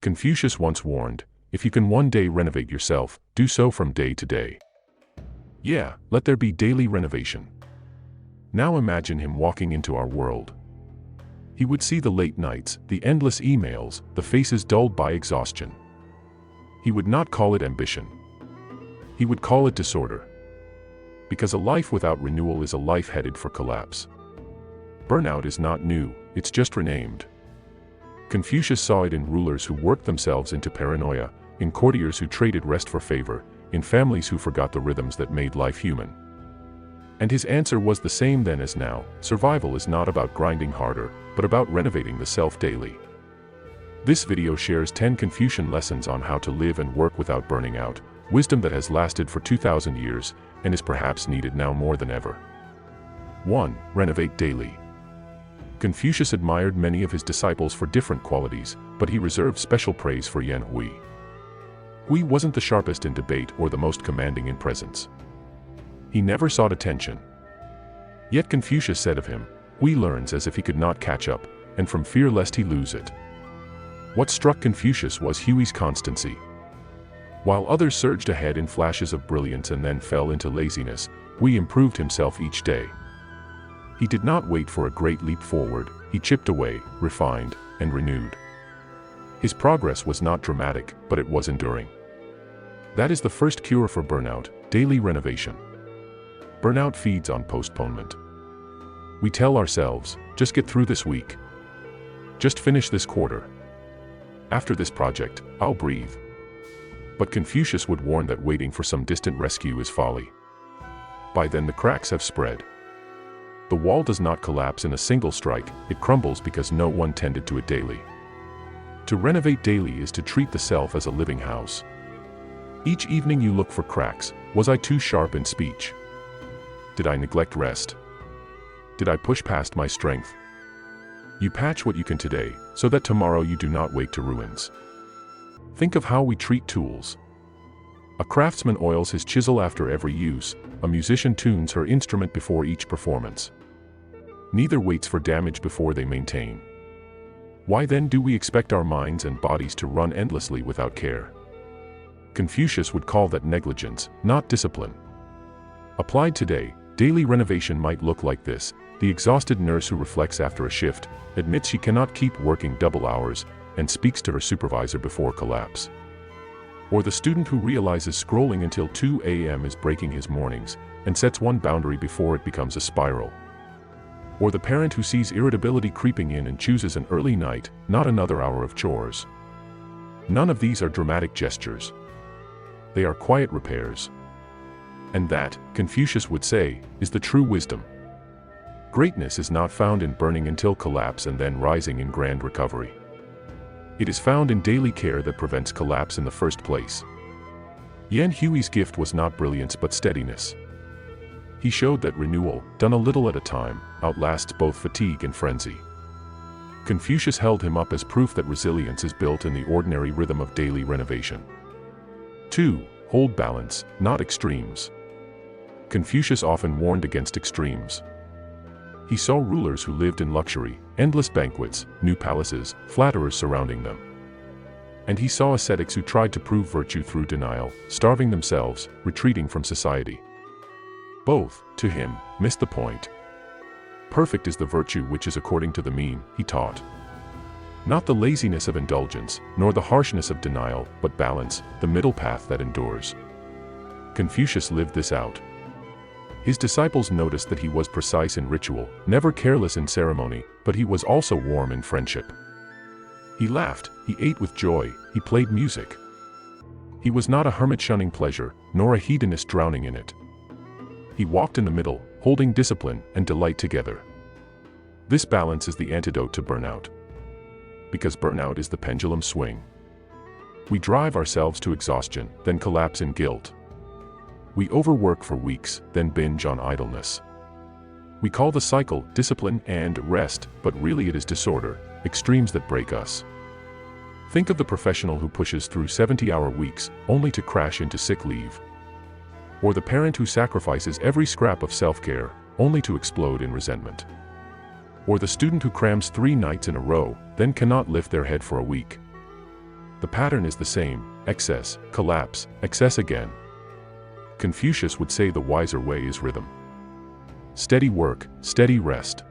Confucius once warned, if you can one day renovate yourself, do so from day to day. Yeah, let there be daily renovation. Now imagine him walking into our world. He would see the late nights, the endless emails, the faces dulled by exhaustion. He would not call it ambition. He would call it disorder. Because a life without renewal is a life headed for collapse. Burnout is not new, it's just renamed. Confucius saw it in rulers who worked themselves into paranoia, in courtiers who traded rest for favor, in families who forgot the rhythms that made life human. And his answer was the same then as now: survival is not about grinding harder, but about renovating the self daily. This video shares 10 Confucian lessons on how to live and work without burning out, wisdom that has lasted for 2,000 years and is perhaps needed now more than ever. 1. Renovate daily. Confucius admired many of his disciples for different qualities, but he reserved special praise for Yan Hui. Hui wasn't the sharpest in debate or the most commanding in presence. He never sought attention. Yet Confucius said of him, Hui learns as if he could not catch up, and from fear lest he lose it. What struck Confucius was Hui's constancy. While others surged ahead in flashes of brilliance and then fell into laziness, Hui improved himself each day. He did not wait for a great leap forward, he chipped away, refined, and renewed. His progress was not dramatic, but it was enduring. That is the first cure for burnout: daily renovation. Burnout feeds on postponement. We tell ourselves, just get through this week. Just finish this quarter. After this project, I'll breathe. But Confucius would warn that waiting for some distant rescue is folly. By then the cracks have spread. The wall does not collapse in a single strike, it crumbles because no one tended to it daily. To renovate daily is to treat the self as a living house. Each evening you look for cracks. Was I too sharp in speech? Did I neglect rest? Did I push past my strength? You patch what you can today, so that tomorrow you do not wake to ruins. Think of how we treat tools. A craftsman oils his chisel after every use, a musician tunes her instrument before each performance. Neither waits for damage before they maintain. Why then do we expect our minds and bodies to run endlessly without care? Confucius would call that negligence, not discipline. Applied today, daily renovation might look like this: the exhausted nurse who reflects after a shift, admits she cannot keep working double hours, and speaks to her supervisor before collapse. Or the student who realizes scrolling until 2 a.m. is breaking his mornings, and sets one boundary before it becomes a spiral. Or the parent who sees irritability creeping in and chooses an early night, not another hour of chores. None of these are dramatic gestures. They are quiet repairs. And that, Confucius would say, is the true wisdom. Greatness is not found in burning until collapse and then rising in grand recovery. It is found in daily care that prevents collapse in the first place. Yan Hui's gift was not brilliance but steadiness. He showed that renewal, done a little at a time, outlasts both fatigue and frenzy. Confucius held him up as proof that resilience is built in the ordinary rhythm of daily renovation. 2. Hold balance, not extremes. Confucius often warned against extremes. He saw rulers who lived in luxury, endless banquets, new palaces, flatterers surrounding them. And he saw ascetics who tried to prove virtue through denial, starving themselves, retreating from society. Both, to him, missed the point. Perfect is the virtue which is according to the mean, he taught. Not the laziness of indulgence, nor the harshness of denial, but balance, the middle path that endures. Confucius lived this out. His disciples noticed that he was precise in ritual, never careless in ceremony, but he was also warm in friendship. He laughed, he ate with joy, he played music. He was not a hermit shunning pleasure, nor a hedonist drowning in it. He walked in the middle, holding discipline and delight together. This balance is the antidote to burnout. Because burnout is the pendulum swing. We drive ourselves to exhaustion, then collapse in guilt. We overwork for weeks, then binge on idleness. We call the cycle discipline and rest, but really it is disorder, extremes that break us. Think of the professional who pushes through 70-hour weeks, only to crash into sick leave. Or the parent who sacrifices every scrap of self-care, only to explode in resentment. Or the student who crams 3 nights in a row, then cannot lift their head for a week. The pattern is the same: excess, collapse, excess again. Confucius would say the wiser way is rhythm. Steady work, steady rest.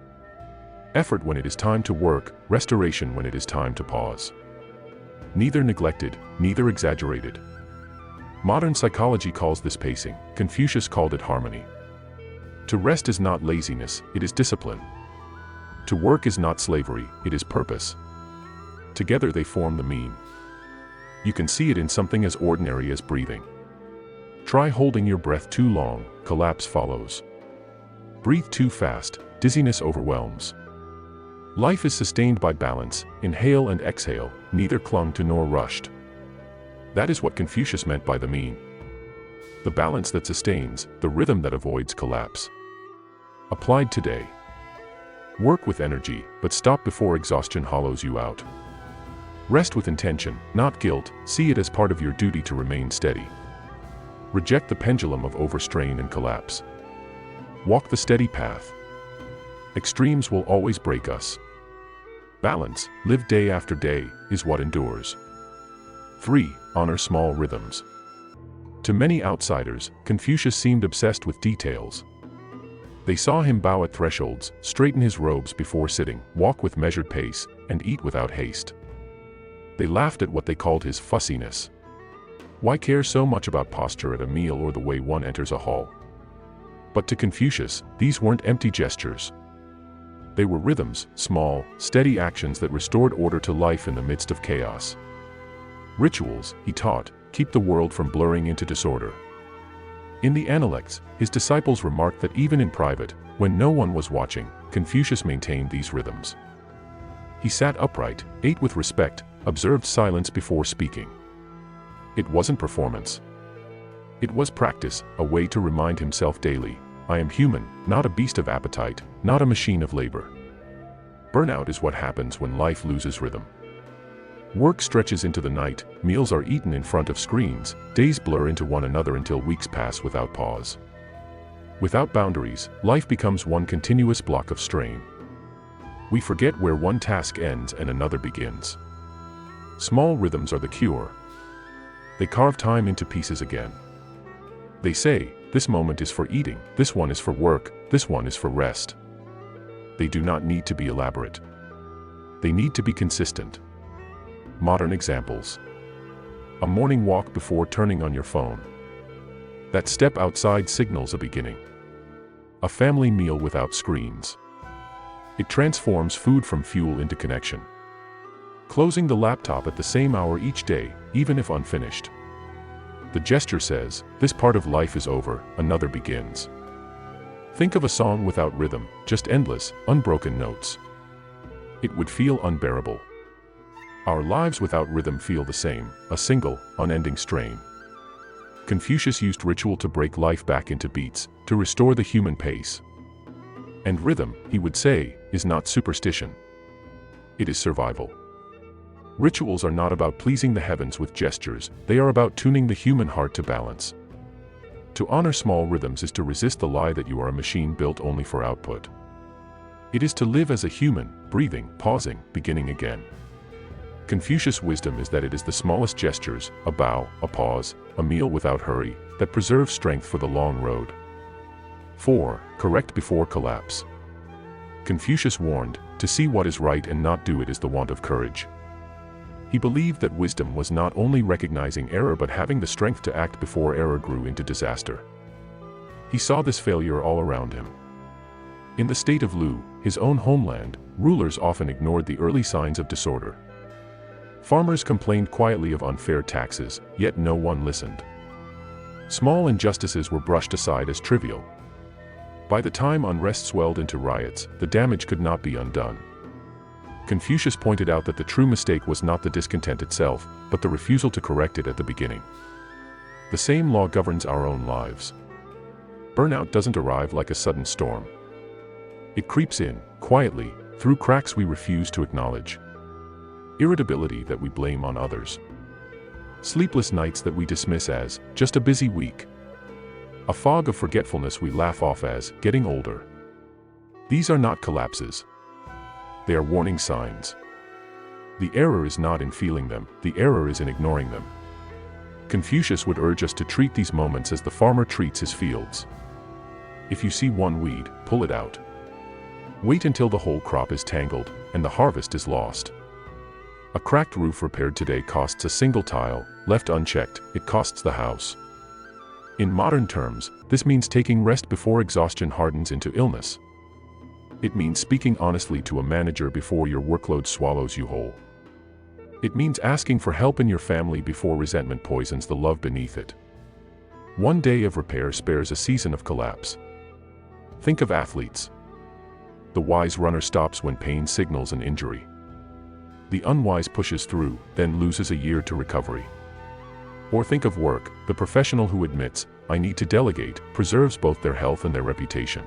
Effort when it is time to work, restoration when it is time to pause. Neither neglected, neither exaggerated. Modern psychology calls this pacing. Confucius called it harmony. To rest is not laziness, it is discipline. To work is not slavery, it is purpose. Together they form the mean. You can see it in something as ordinary as breathing. Try holding your breath too long, collapse follows. Breathe too fast, dizziness overwhelms. Life is sustained by balance, inhale and exhale, neither clung to nor rushed. That is what Confucius meant by the mean. The balance that sustains, the rhythm that avoids collapse. Applied today. Work with energy, but stop before exhaustion hollows you out. Rest with intention, not guilt, see it as part of your duty to remain steady. Reject the pendulum of overstrain and collapse. Walk the steady path. Extremes will always break us. Balance, live day after day, is what endures. 3. Honor small rhythms. To many outsiders, Confucius seemed obsessed with details. They saw him bow at thresholds, straighten his robes before sitting, walk with measured pace, and eat without haste. They laughed at what they called his fussiness. Why care so much about posture at a meal or the way one enters a hall? But to Confucius, these weren't empty gestures. They were rhythms, small, steady actions that restored order to life in the midst of chaos. Rituals, he taught, keep the world from blurring into disorder. In the Analects, his disciples remarked that even in private, when no one was watching, Confucius maintained these rhythms. He sat upright, ate with respect, observed silence before speaking. It wasn't performance. It was practice, a way to remind himself daily, I am human, not a beast of appetite, not a machine of labor. Burnout is what happens when life loses rhythm. Work stretches into the night, meals are eaten in front of screens, days blur into one another until weeks pass without pause. Without boundaries, life becomes one continuous block of strain. We forget where one task ends and another begins. Small rhythms are the cure. They carve time into pieces again. They say, this moment is for eating, this one is for work, this one is for rest. They do not need to be elaborate. They need to be consistent. Modern examples. A morning walk before turning on your phone. That step outside signals a beginning. A family meal without screens. It transforms food from fuel into connection. Closing the laptop at the same hour each day, even if unfinished. The gesture says, this part of life is over, another begins. Think of a song without rhythm, just endless, unbroken notes. It would feel unbearable. Our lives without rhythm feel the same, a single, unending strain. Confucius used ritual to break life back into beats, to restore the human pace. And rhythm, he would say, is not superstition. It is survival. Rituals are not about pleasing the heavens with gestures, they are about tuning the human heart to balance. To honor small rhythms is to resist the lie that you are a machine built only for output. It is to live as a human, breathing, pausing, beginning again. Confucius' wisdom is that it is the smallest gestures, a bow, a pause, a meal without hurry, that preserve strength for the long road. 4. Correct before collapse. Confucius warned, to see what is right and not do it is the want of courage. He believed that wisdom was not only recognizing error but having the strength to act before error grew into disaster. He saw this failure all around him. In the state of Lu, his own homeland, rulers often ignored the early signs of disorder. Farmers complained quietly of unfair taxes, yet no one listened. Small injustices were brushed aside as trivial. By the time unrest swelled into riots, the damage could not be undone. Confucius pointed out that the true mistake was not the discontent itself, but the refusal to correct it at the beginning. The same law governs our own lives. Burnout doesn't arrive like a sudden storm. It creeps in, quietly, through cracks we refuse to acknowledge. Irritability that we blame on others. Sleepless nights that we dismiss as just a busy week. A fog of forgetfulness we laugh off as getting older. These are not collapses. They are warning signs. The error is not in feeling them, the error is in ignoring them. Confucius would urge us to treat these moments as the farmer treats his fields. If you see one weed, pull it out. Wait until the whole crop is tangled, and the harvest is lost. A cracked roof repaired today costs a single tile, left unchecked, it costs the house. In modern terms, this means taking rest before exhaustion hardens into illness. It means speaking honestly to a manager before your workload swallows you whole. It means asking for help in your family before resentment poisons the love beneath it. One day of repair spares a season of collapse. Think of athletes. The wise runner stops when pain signals an injury. The unwise pushes through, then loses a year to recovery. Or think of work, the professional who admits, "I need to delegate," preserves both their health and their reputation.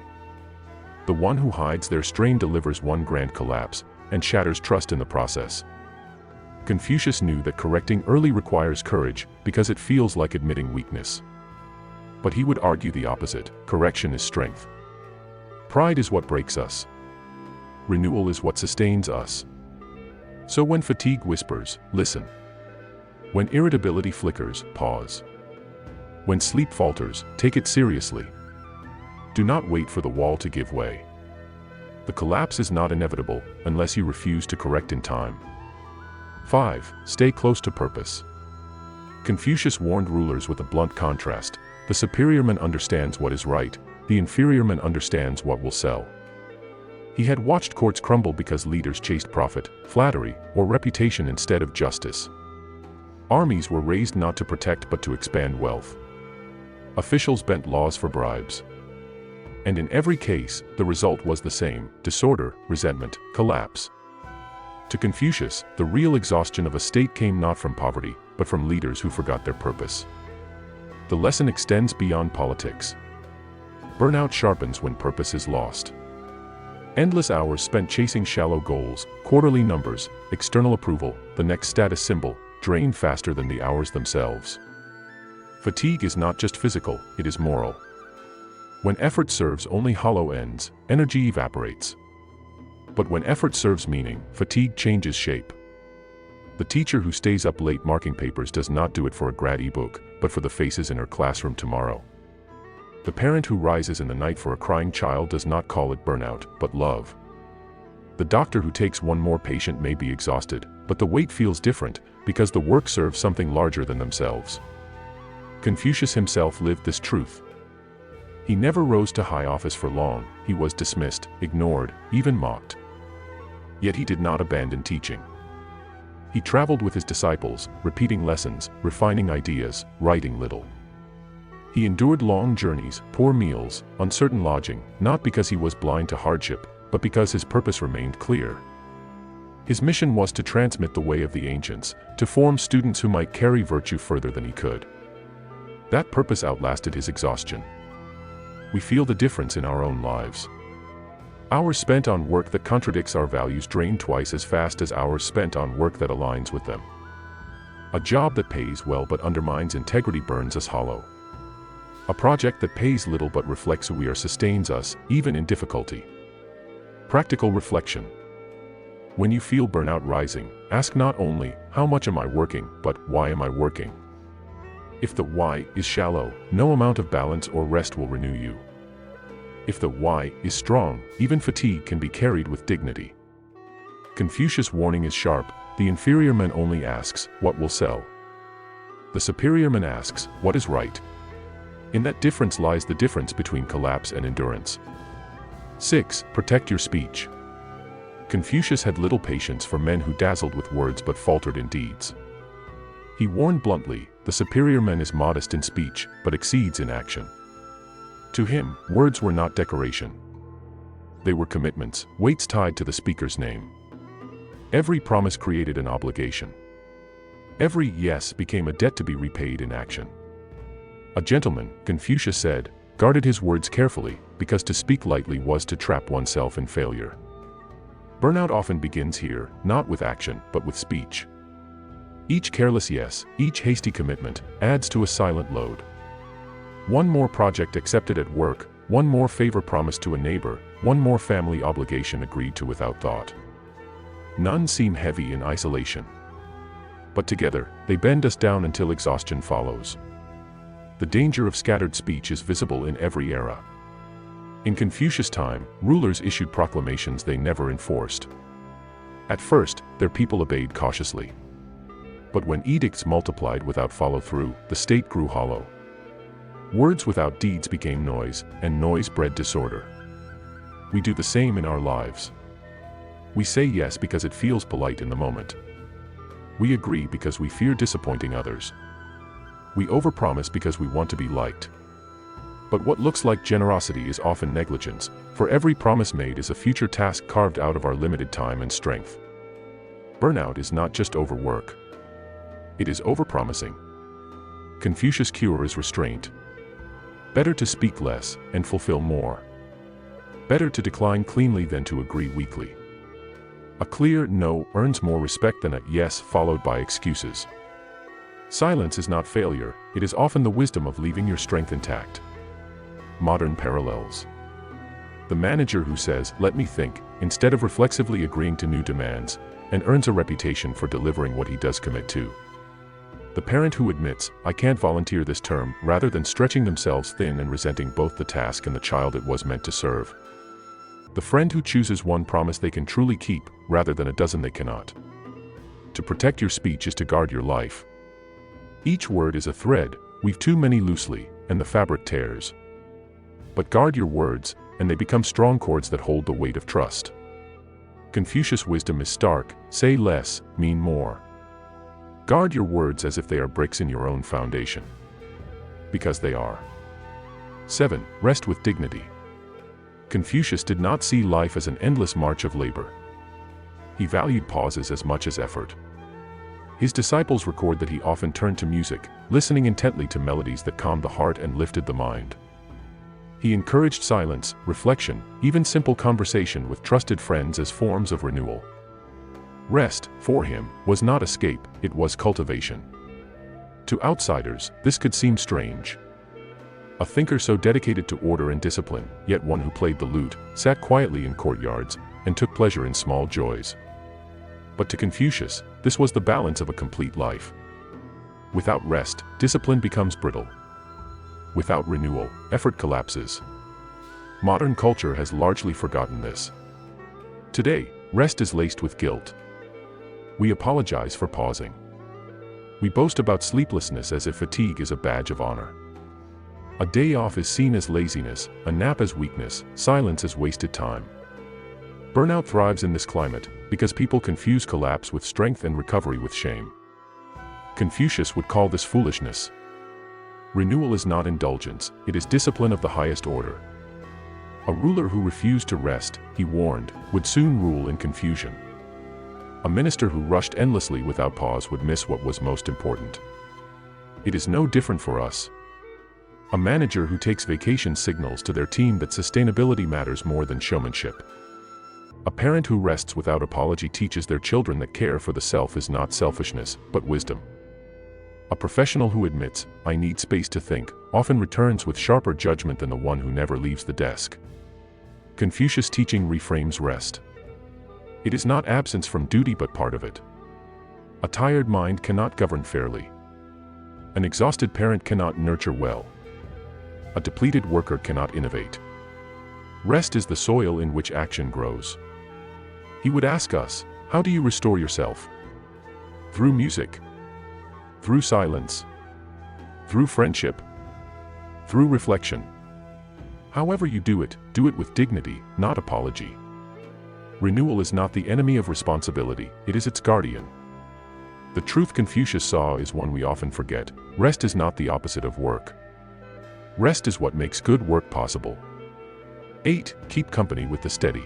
The one who hides their strain delivers one grand collapse, and shatters trust in the process. Confucius knew that correcting early requires courage, because it feels like admitting weakness. But he would argue the opposite: correction is strength. Pride is what breaks us. Renewal is what sustains us. So when fatigue whispers, listen. When irritability flickers, pause. When sleep falters, take it seriously. Do not wait for the wall to give way. The collapse is not inevitable, unless you refuse to correct in time. 5. Stay close to purpose. Confucius warned rulers with a blunt contrast: the superior man understands what is right, the inferior man understands what will sell. He had watched courts crumble because leaders chased profit, flattery, or reputation instead of justice. Armies were raised not to protect but to expand wealth. Officials bent laws for bribes. And in every case, the result was the same: disorder, resentment, collapse. To Confucius, the real exhaustion of a state came not from poverty, but from leaders who forgot their purpose. The lesson extends beyond politics. Burnout sharpens when purpose is lost. Endless hours spent chasing shallow goals, quarterly numbers, external approval, the next status symbol, drain faster than the hours themselves. Fatigue is not just physical, it is moral. When effort serves only hollow ends, energy evaporates. But when effort serves meaning, fatigue changes shape. The teacher who stays up late marking papers does not do it for a grad ebook, but for the faces in her classroom tomorrow. The parent who rises in the night for a crying child does not call it burnout, but love. The doctor who takes one more patient may be exhausted, but the weight feels different, because the work serves something larger than themselves. Confucius himself lived this truth. He never rose to high office for long. He was dismissed, ignored, even mocked. Yet he did not abandon teaching. He traveled with his disciples, repeating lessons, refining ideas, writing little. He endured long journeys, poor meals, uncertain lodging, not because he was blind to hardship, but because his purpose remained clear. His mission was to transmit the way of the ancients, to form students who might carry virtue further than he could. That purpose outlasted his exhaustion. We feel the difference in our own lives. Hours spent on work that contradicts our values drain twice as fast as hours spent on work that aligns with them. A job that pays well but undermines integrity burns us hollow. A project that pays little but reflects who we are sustains us, even in difficulty. Practical reflection. When you feel burnout rising, ask not only, "How much am I working?" but "Why am I working?" If the why is shallow, no amount of balance or rest will renew you. If the why is strong, even fatigue can be carried with dignity. Confucius' warning is sharp: the inferior man only asks, "What will sell?" The superior man asks, "What is right?" In that difference lies the difference between collapse and endurance. 6. Protect your speech. Confucius had little patience for men who dazzled with words but faltered in deeds. He warned bluntly, the superior man is modest in speech, but exceeds in action. To him, words were not decoration. They were commitments, weights tied to the speaker's name. Every promise created an obligation. Every yes became a debt to be repaid in action. A gentleman, Confucius said, guarded his words carefully, because to speak lightly was to trap oneself in failure. Burnout often begins here, not with action, but with speech. Each careless yes, each hasty commitment, adds to a silent load. One more project accepted at work, one more favor promised to a neighbor, one more family obligation agreed to without thought. None seem heavy in isolation. But together, they bend us down until exhaustion follows. The danger of scattered speech is visible in every era. In Confucius' time, rulers issued proclamations they never enforced. At first, their people obeyed cautiously. But when edicts multiplied without follow-through, the state grew hollow. Words without deeds became noise, and noise bred disorder. We do the same in our lives. We say yes because it feels polite in the moment. We agree because we fear disappointing others. We overpromise because we want to be liked. But what looks like generosity is often negligence, for every promise made is a future task carved out of our limited time and strength. Burnout is not just overwork. It is overpromising. Confucius' cure is restraint. Better to speak less and fulfill more. Better to decline cleanly than to agree weakly. A clear no earns more respect than a yes followed by excuses. Silence is not failure, it is often the wisdom of leaving your strength intact. Modern parallels. The manager who says, "Let me think," instead of reflexively agreeing to new demands, and earns a reputation for delivering what he does commit to. The parent who admits, "I can't volunteer this term," rather than stretching themselves thin and resenting both the task and the child it was meant to serve. The friend who chooses one promise they can truly keep, rather than a dozen they cannot. To protect your speech is to guard your life. Each word is a thread, weave too many loosely, and the fabric tears. But guard your words, and they become strong cords that hold the weight of trust. Confucius' wisdom is stark: say less, mean more. Guard your words as if they are bricks in your own foundation. Because they are. 7. Rest with dignity. Confucius did not see life as an endless march of labor. He valued pauses as much as effort. His disciples record that he often turned to music, listening intently to melodies that calmed the heart and lifted the mind. He encouraged silence, reflection, even simple conversation with trusted friends as forms of renewal. Rest, for him, was not escape, it was cultivation. To outsiders, this could seem strange. A thinker so dedicated to order and discipline, yet one who played the lute, sat quietly in courtyards, and took pleasure in small joys. But to Confucius, this was the balance of a complete life. Without rest, discipline becomes brittle. Without renewal, effort collapses. Modern culture has largely forgotten this. Today, rest is laced with guilt. We apologize for pausing. We boast about sleeplessness as if fatigue is a badge of honor. A day off is seen as laziness, a nap as weakness, silence as wasted time. Burnout thrives in this climate, because people confuse collapse with strength and recovery with shame. Confucius would call this foolishness. Renewal is not indulgence, it is discipline of the highest order. A ruler who refused to rest, he warned, would soon rule in confusion. A minister who rushed endlessly without pause would miss what was most important. It is no different for us. A manager who takes vacation signals to their team that sustainability matters more than showmanship. A parent who rests without apology teaches their children that care for the self is not selfishness, but wisdom. A professional who admits, "I need space to think," often returns with sharper judgment than the one who never leaves the desk. Confucius' teaching reframes rest. It is not absence from duty but part of it. A tired mind cannot govern fairly. An exhausted parent cannot nurture well. A depleted worker cannot innovate. Rest is the soil in which action grows. He would ask us, how do you restore yourself? Through music. Through silence. Through friendship. Through reflection. However you do it with dignity, not apology. Renewal is not the enemy of responsibility, it is its guardian. The truth Confucius saw is one we often forget: rest is not the opposite of work. Rest is what makes good work possible. 8. Keep company with the steady.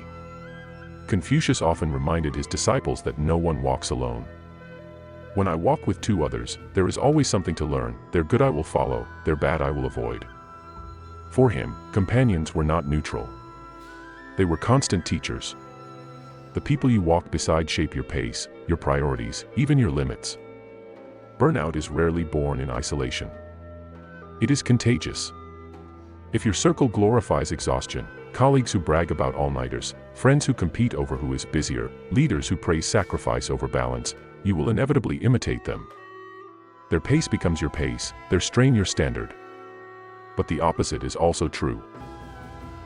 Confucius often reminded his disciples that no one walks alone. When I walk with two others, there is always something to learn. Their good I will follow, their bad I will avoid. For him, companions were not neutral. They were constant teachers. The people you walk beside shape your pace, your priorities, even your limits. Burnout is rarely born in isolation. It is contagious. If your circle glorifies exhaustion, colleagues who brag about all-nighters, friends who compete over who is busier, leaders who praise sacrifice over balance, you will inevitably imitate them. Their pace becomes your pace, their strain your standard. But the opposite is also true.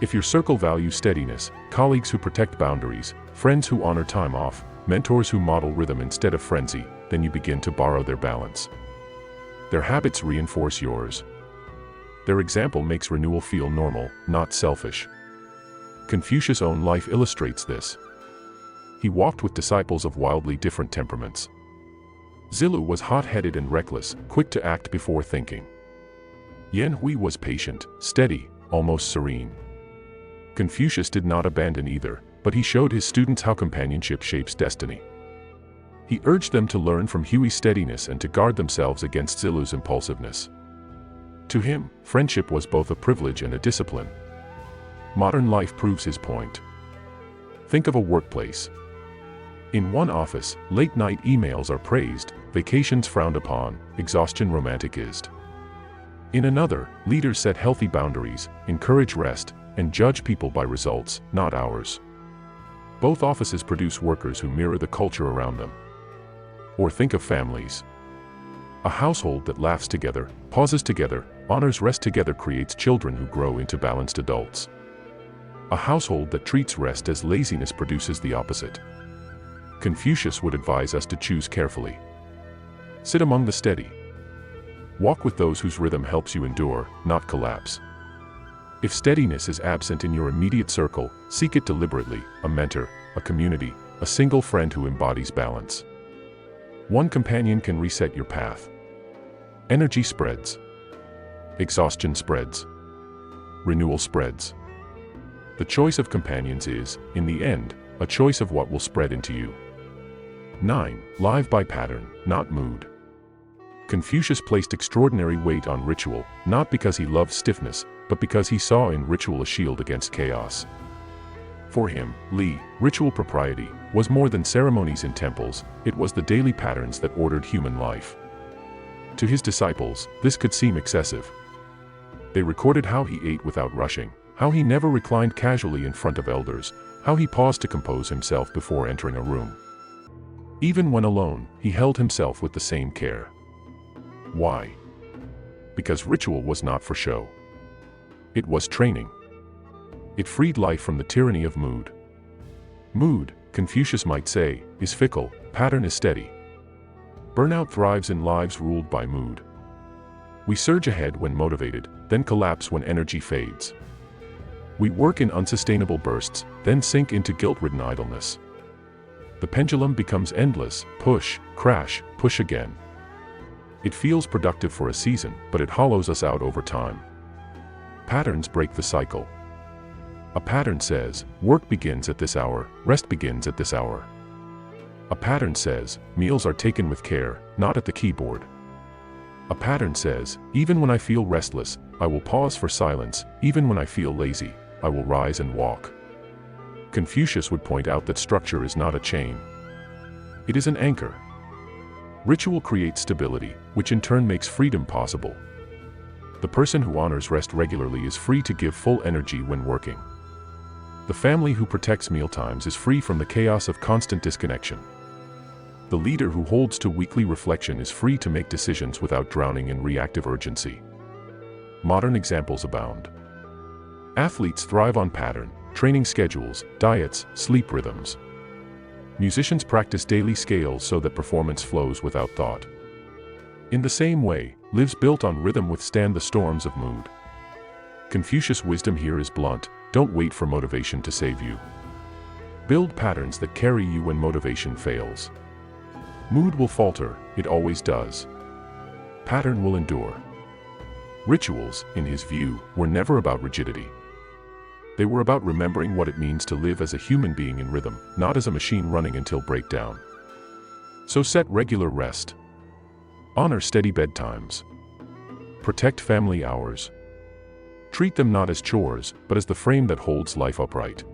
If your circle values steadiness, colleagues who protect boundaries, friends who honor time off, mentors who model rhythm instead of frenzy, then you begin to borrow their balance. Their habits reinforce yours. Their example makes renewal feel normal, not selfish. Confucius' own life illustrates this. He walked with disciples of wildly different temperaments. Zilu was hot-headed and reckless, quick to act before thinking. Yan Hui was patient, steady, almost serene. Confucius did not abandon either, but he showed his students how companionship shapes destiny. He urged them to learn from Hui's steadiness and to guard themselves against Zilu's impulsiveness. To him, friendship was both a privilege and a discipline. Modern life proves his point. Think of a workplace. In one office, late-night emails are praised, vacations frowned upon, exhaustion romanticized. In another, leaders set healthy boundaries, encourage rest, and judge people by results, not hours. Both offices produce workers who mirror the culture around them. Or think of families. A household that laughs together, pauses together, honors rest together creates children who grow into balanced adults. A household that treats rest as laziness produces the opposite. Confucius would advise us to choose carefully. Sit among the steady. Walk with those whose rhythm helps you endure, not collapse. If steadiness is absent in your immediate circle, seek it deliberately, a mentor, a community, a single friend who embodies balance. One companion can reset your path. Energy spreads. Exhaustion spreads. Renewal spreads. The choice of companions is, in the end, a choice of what will spread into you. 9. Live by pattern, not mood. Confucius placed extraordinary weight on ritual, not because he loved stiffness, but because he saw in ritual a shield against chaos. For him, ritual propriety was more than ceremonies in temples, it was the daily patterns that ordered human life. To his disciples, this could seem excessive. They recorded how he ate without rushing, how he never reclined casually in front of elders, how he paused to compose himself before entering a room. Even when alone, he held himself with the same care. Why? Because ritual was not for show. It was training. It freed life from the tyranny of mood. Mood, Confucius might say, is fickle, pattern is steady. Burnout thrives in lives ruled by mood. We surge ahead when motivated, then collapse when energy fades. We work in unsustainable bursts, then sink into guilt-ridden idleness. The pendulum becomes endless, push, crash, push again. It feels productive for a season, but it hollows us out over time. Patterns break the cycle. A pattern says, work begins at this hour, rest begins at this hour. A pattern says, meals are taken with care, not at the keyboard. A pattern says, even when I feel restless, I will pause for silence, even when I feel lazy, I will rise and walk. Confucius would point out that structure is not a chain. It is an anchor. Ritual creates stability, which in turn makes freedom possible. The person who honors rest regularly is free to give full energy when working. The family who protects mealtimes is free from the chaos of constant disconnection. The leader who holds to weekly reflection is free to make decisions without drowning in reactive urgency. Modern examples abound. Athletes thrive on pattern, training schedules, diets, sleep rhythms. Musicians practice daily scales so that performance flows without thought. In the same way, lives built on rhythm withstand the storms of mood. Confucius' wisdom here is blunt: don't wait for motivation to save you. Build patterns that carry you when motivation fails. Mood will falter, it always does. Pattern will endure. Rituals, in his view, were never about rigidity. They were about remembering what it means to live as a human being in rhythm, not as a machine running until breakdown. So set regular rest. Honor steady bedtimes. Protect family hours. Treat them not as chores, but as the frame that holds life upright.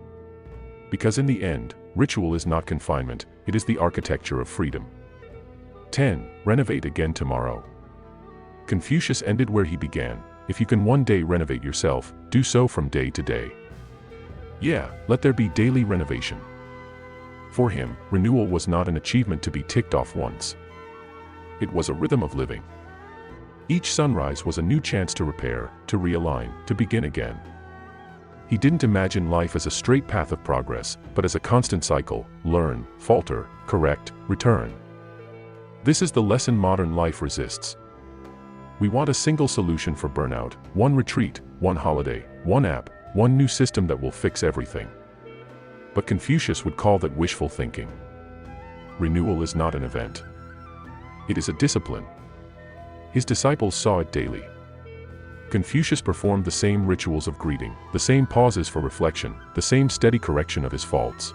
Because in the end, ritual is not confinement, it is the architecture of freedom. 10. Renovate again tomorrow. Confucius ended where he began: if you can one day renovate yourself, do so from day to day. Yeah, let there be daily renovation. For him, renewal was not an achievement to be ticked off once. It was a rhythm of living. Each sunrise was a new chance to repair, to realign, to begin again. He didn't imagine life as a straight path of progress, but as a constant cycle: learn, falter, correct, return. This is the lesson modern life resists. We want a single solution for burnout, one retreat, one holiday, one app, one new system that will fix everything. But Confucius would call that wishful thinking. Renewal is not an event. It is a discipline. His disciples saw it daily. Confucius performed the same rituals of greeting, the same pauses for reflection, the same steady correction of his faults.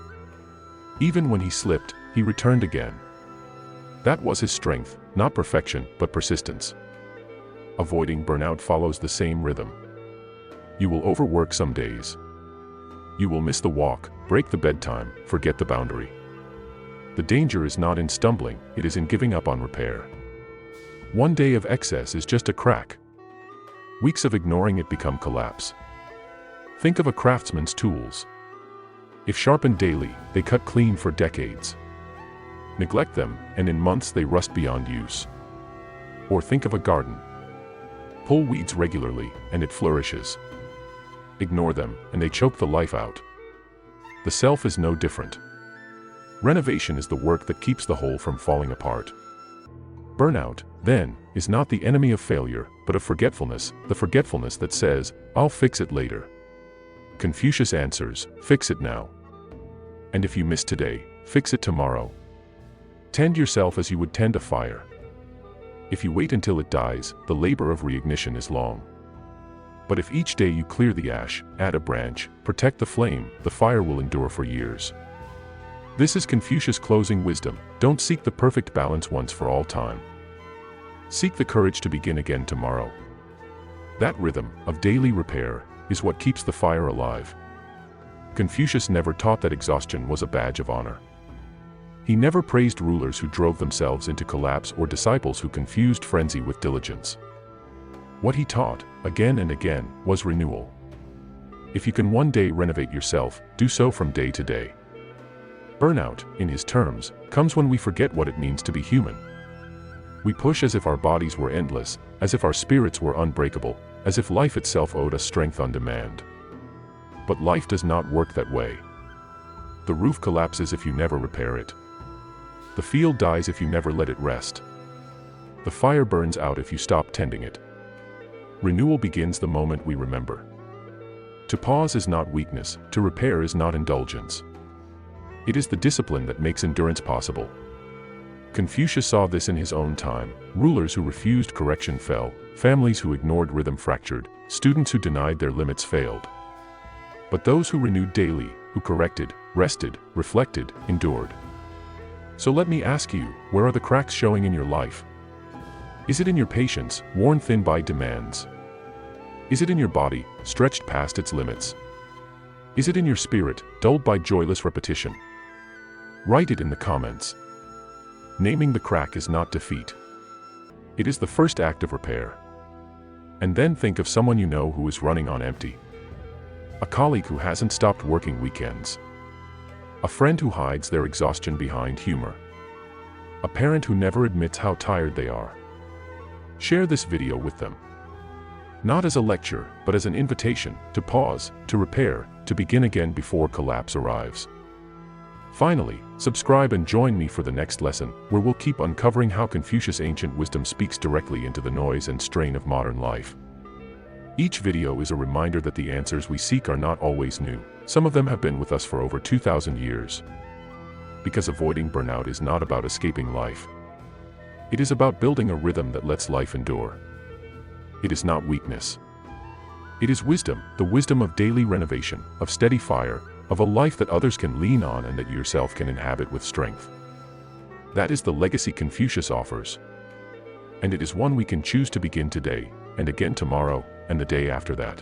Even when he slipped, he returned again. That was his strength, not perfection, but persistence. Avoiding burnout follows the same rhythm. You will overwork some days. You will miss the walk, break the bedtime, forget the boundary. The danger is not in stumbling, it is in giving up on repair. One day of excess is just a crack. Weeks of ignoring it become collapse. Think of a craftsman's tools. If sharpened daily, they cut clean for decades. Neglect them, and in months they rust beyond use. Or think of a garden. Pull weeds regularly, and it flourishes. Ignore them, and they choke the life out. The self is no different. Renovation is the work that keeps the whole from falling apart. Burnout, then, is not the enemy of failure, but of forgetfulness, the forgetfulness that says, "I'll fix it later." Confucius answers, "Fix it now. And if you miss today, fix it tomorrow." Tend yourself as you would tend a fire. If you wait until it dies, the labor of reignition is long. But if each day you clear the ash, add a branch, protect the flame, the fire will endure for years. This is Confucius' closing wisdom: don't seek the perfect balance once for all time. Seek the courage to begin again tomorrow. That rhythm of daily repair is what keeps the fire alive. Confucius never taught that exhaustion was a badge of honor. He never praised rulers who drove themselves into collapse or disciples who confused frenzy with diligence. What he taught, again and again, was renewal. If you can one day renovate yourself, do so from day to day. Burnout, in his terms, comes when we forget what it means to be human. We push as if our bodies were endless, as if our spirits were unbreakable, as if life itself owed us strength on demand. But life does not work that way. The roof collapses if you never repair it. The field dies if you never let it rest. The fire burns out if you stop tending it. Renewal begins the moment we remember. To pause is not weakness, to repair is not indulgence. It is the discipline that makes endurance possible. Confucius saw this in his own time. Rulers who refused correction fell, families who ignored rhythm fractured, students who denied their limits failed. But those who renewed daily, who corrected, rested, reflected, endured. So let me ask you, where are the cracks showing in your life? Is it in your patience, worn thin by demands? Is it in your body, stretched past its limits? Is it in your spirit, dulled by joyless repetition? Write it in the comments. Naming the crack is not defeat. It is the first act of repair. And then think of someone you know who is running on empty. A colleague who hasn't stopped working weekends. A friend who hides their exhaustion behind humor. A parent who never admits how tired they are. Share this video with them. Not as a lecture, but as an invitation to pause, to repair, to begin again before collapse arrives. Finally, subscribe and join me for the next lesson, where we'll keep uncovering how Confucius' ancient wisdom speaks directly into the noise and strain of modern life. Each video is a reminder that the answers we seek are not always new. Some of them have been with us for over 2,000 years. Because avoiding burnout is not about escaping life. It is about building a rhythm that lets life endure. It is not weakness. It is wisdom, the wisdom of daily renovation, of steady fire, of a life that others can lean on and that yourself can inhabit with strength. That is the legacy Confucius offers. And it is one we can choose to begin today, and again tomorrow, and the day after that.